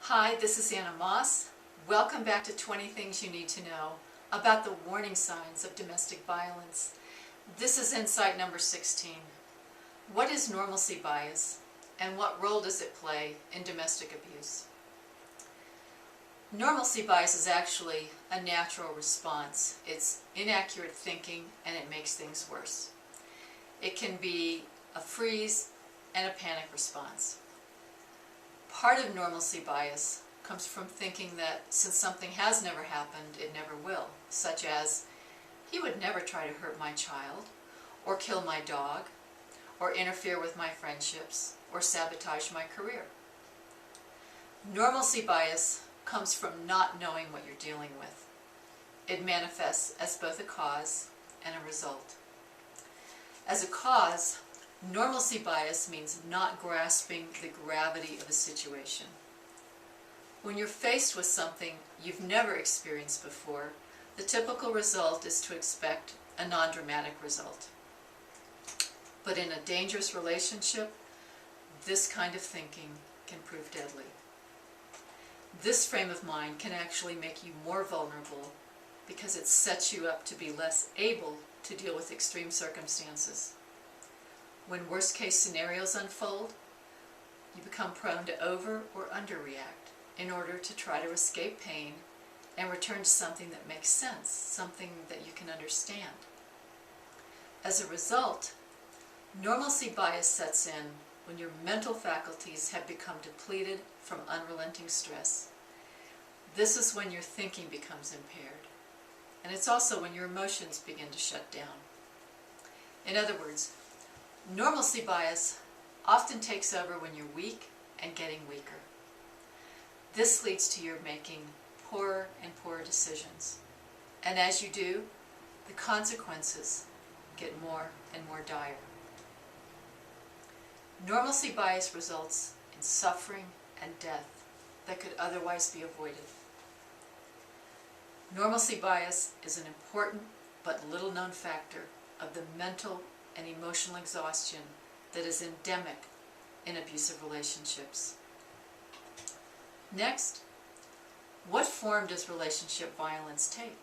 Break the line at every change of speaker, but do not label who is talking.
Hi, this is Anna Moss. Welcome back to 20 Things You Need to Know about the warning signs of domestic violence. This is insight number 16. What is normalcy bias and what role does it play in domestic abuse? Normalcy bias is actually a natural response. It's inaccurate thinking and it makes things worse. It can be a freeze and a panic response. Part of normalcy bias comes from thinking that since something has never happened, it never will, such as, he would never try to hurt my child, or kill my dog, or interfere with my friendships, or sabotage my career. Normalcy bias comes from not knowing what you're dealing with. It manifests as both a cause and a result. As a cause, normalcy bias means not grasping the gravity of a situation. When you're faced with something you've never experienced before, the typical result is to expect a non-dramatic result. But in a dangerous relationship, this kind of thinking can prove deadly. This frame of mind can actually make you more vulnerable because it sets you up to be less able to deal with extreme circumstances. When worst-case scenarios unfold, you become prone to over or underreact in order to try to escape pain and return to something that makes sense, something that you can understand. As a result, normalcy bias sets in when your mental faculties have become depleted from unrelenting stress. This is when your thinking becomes impaired, and it's also when your emotions begin to shut down. In other words, normalcy bias often takes over when you're weak and getting weaker. This leads to your making poorer and poorer decisions. And as you do, the consequences get more and more dire. Normalcy bias results in suffering and death that could otherwise be avoided. Normalcy bias is an important but little known factor of the mental and emotional exhaustion that is endemic in abusive relationships. Next, what form does relationship violence take?